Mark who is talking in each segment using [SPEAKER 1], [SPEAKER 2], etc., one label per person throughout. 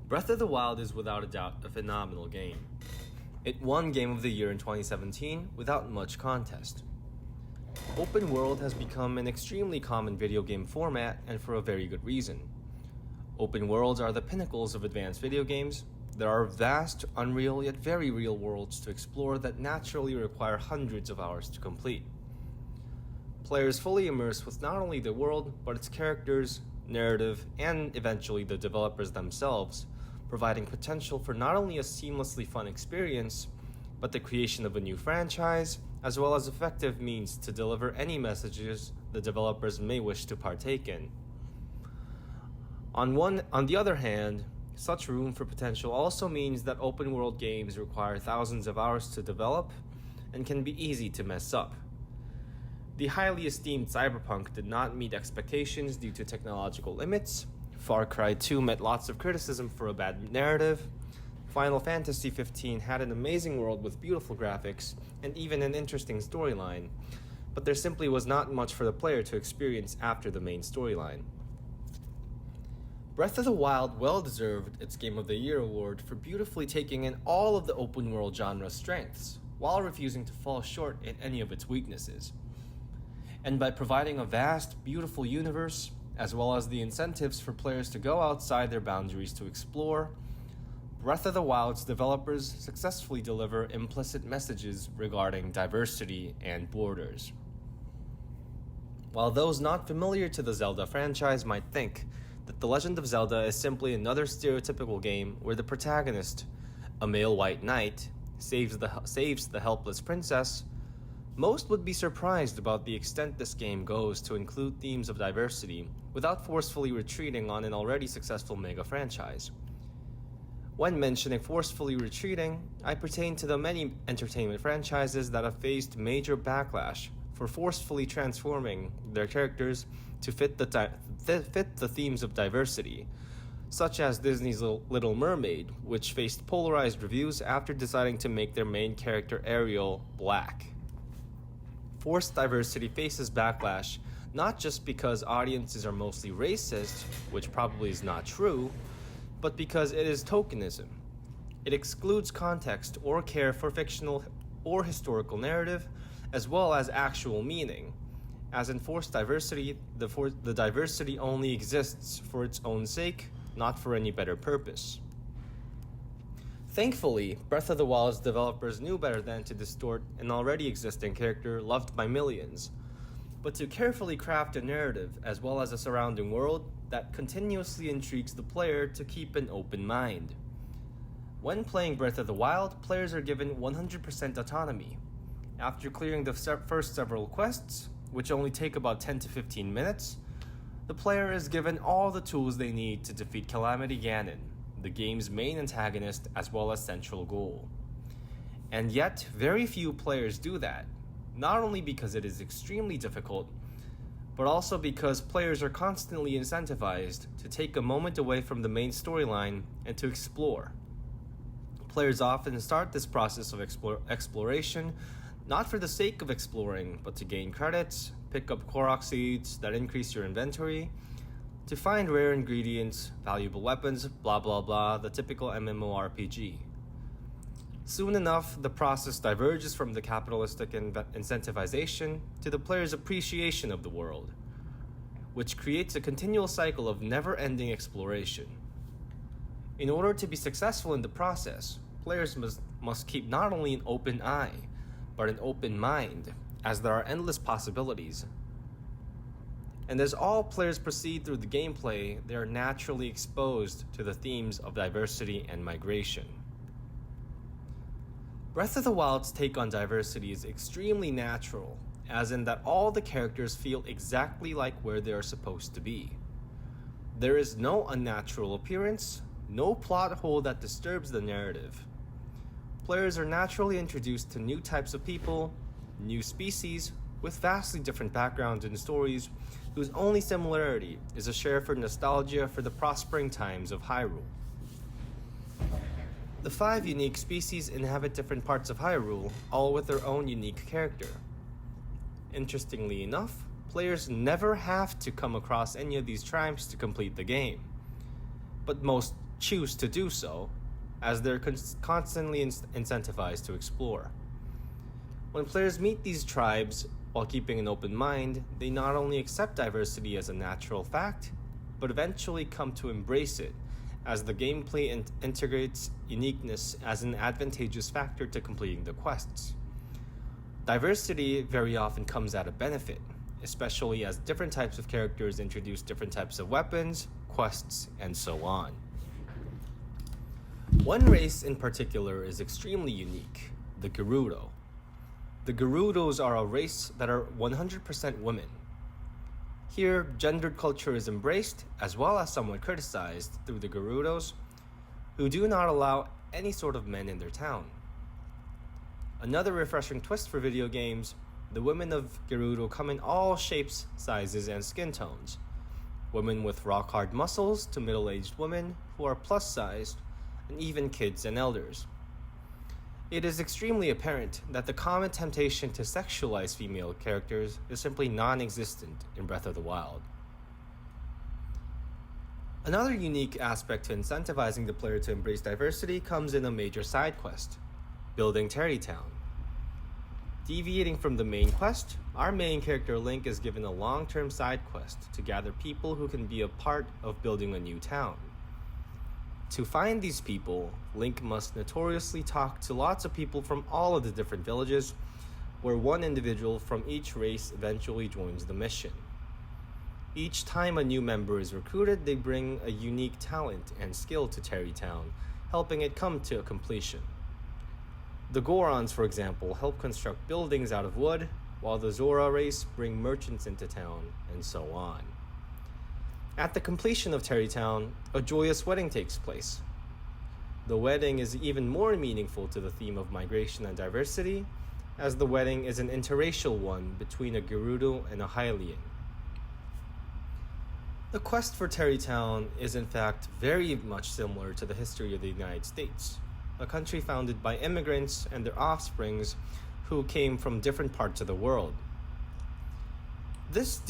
[SPEAKER 1] Breath of the Wild is without a doubt a phenomenal game. It won Game of the Year in 2017 without much contest. Open world has become an extremely common video game format, and for a very good reason. Open worlds are the pinnacles of advanced video games. There are vast, unreal, yet very real worlds to explore that naturally require hundreds of hours to complete. Players fully immerse with not only the world, but its characters, narrative, and eventually the developers themselves, providing potential for not only a seamlessly fun experience, but the creation of a new franchise, as well as effective means to deliver any messages the developers may wish to partake in. On the other hand, such room for potential also means that open world games require thousands of hours to develop and can be easy to mess up. The highly esteemed Cyberpunk did not meet expectations due to technological limits. Far Cry 2 met lots of criticism for a bad narrative. Final Fantasy XV had an amazing world with beautiful graphics and even an interesting storyline, but there simply was not much for the player to experience after the main storyline. Breath of the Wild well deserved its Game of the Year award for beautifully taking in all of the open world genre's strengths, while refusing to fall short in any of its weaknesses. And by providing a vast, beautiful universe, as well as the incentives for players to go outside their boundaries to explore, Breath of the Wild's developers successfully deliver implicit messages regarding diversity and borders. While those not familiar to the Zelda franchise might think that The Legend of Zelda is simply another stereotypical game where the protagonist, a male white knight, saves the helpless princess, most would be surprised about the extent this game goes to include themes of diversity without forcefully retreating on an already successful mega franchise. When mentioning forcefully retreating, I pertain to the many entertainment franchises that have faced major backlash for forcefully transforming their characters to fit the themes of diversity, such as Disney's Little Mermaid, which faced polarized reviews after deciding to make their main character Ariel black. Forced diversity faces backlash not just because audiences are mostly racist, which probably is not true, but because it is tokenism. It excludes context or care for fictional or historical narrative, as well as actual meaning. As in forced diversity, the diversity only exists for its own sake, not for any better purpose. Thankfully, Breath of the Wild's developers knew better than to distort an already existing character loved by millions, but to carefully craft a narrative as well as a surrounding world that continuously intrigues the player to keep an open mind. When playing Breath of the Wild, players are given 100% autonomy. After clearing the first several quests, which only take about 10 to 15 minutes, the player is given all the tools they need to defeat Calamity Ganon, the game's main antagonist as well as central goal. And yet, very few players do that, not only because it is extremely difficult, but also because players are constantly incentivized to take a moment away from the main storyline and to explore. Players often start this process of exploration not for the sake of exploring, but to gain credits, pick up Korok seeds that increase your inventory, to find rare ingredients, valuable weapons, blah blah blah, the typical MMORPG. Soon enough, the process diverges from the capitalistic incentivization to the player's appreciation of the world, which creates a continual cycle of never-ending exploration. In order to be successful in the process, players must keep not only an open eye, but an open mind, as there are endless possibilities. And as all players proceed through the gameplay, they are naturally exposed to the themes of diversity and migration. Breath of the Wild's take on diversity is extremely natural, as in that all the characters feel exactly like where they are supposed to be. There is no unnatural appearance, no plot hole that disturbs the narrative. Players are naturally introduced to new types of people, new species, with vastly different backgrounds and stories, whose only similarity is a share for nostalgia for the prospering times of Hyrule. The 5 unique species inhabit different parts of Hyrule, all with their own unique character. Interestingly enough, players never have to come across any of these tribes to complete the game. But most choose to do so, as they're constantly incentivized to explore. When players meet these tribes while keeping an open mind, they not only accept diversity as a natural fact, but eventually come to embrace it, as the gameplay integrates uniqueness as an advantageous factor to completing the quests. Diversity very often comes at a benefit, especially as different types of characters introduce different types of weapons, quests, and so on. One race in particular is extremely unique, the Gerudo. The Gerudos are a race that are 100% women. Here, gendered culture is embraced as well as somewhat criticized through the Gerudos, who do not allow any sort of men in their town. Another refreshing twist for video games, the women of Gerudo come in all shapes, sizes, and skin tones. Women with rock-hard muscles to middle-aged women who are plus-sized, and even kids and elders. It is extremely apparent that the common temptation to sexualize female characters is simply non-existent in Breath of the Wild. Another unique aspect to incentivizing the player to embrace diversity comes in a major side quest, building Terrytown. Deviating from the main quest, our main character Link is given a long-term side quest to gather people who can be a part of building a new town. To find these people, Link must notoriously talk to lots of people from all of the different villages, where one individual from each race eventually joins the mission. Each time a new member is recruited, they bring a unique talent and skill to Terrytown, helping it come to completion. The Gorons, for example, help construct buildings out of wood, while the Zora race bring merchants into town, and so on. At the completion of Terrytown, a joyous wedding takes place. The wedding is even more meaningful to the theme of migration and diversity, as the wedding is an interracial one between a Gerudo and a Hylian. The quest for Terrytown is in fact very much similar to the history of the United States, a country founded by immigrants and their offsprings who came from different parts of the world. This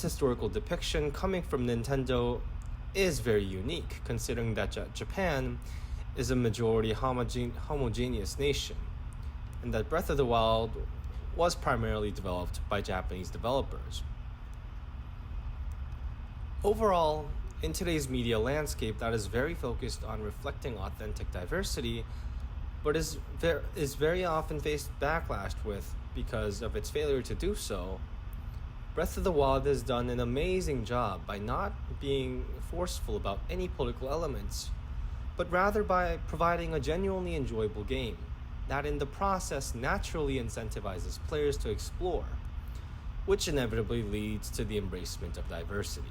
[SPEAKER 1] historical depiction coming from Nintendo is very unique, considering that Japan is a majority homogeneous nation, and that Breath of the Wild was primarily developed by Japanese developers. Overall, in today's media landscape that is very focused on reflecting authentic diversity, but is very often faced backlash with because of its failure to do so, Breath of the Wild has done an amazing job by not being forceful about any political elements, but rather by providing a genuinely enjoyable game that in the process naturally incentivizes players to explore, which inevitably leads to the embracement of diversity.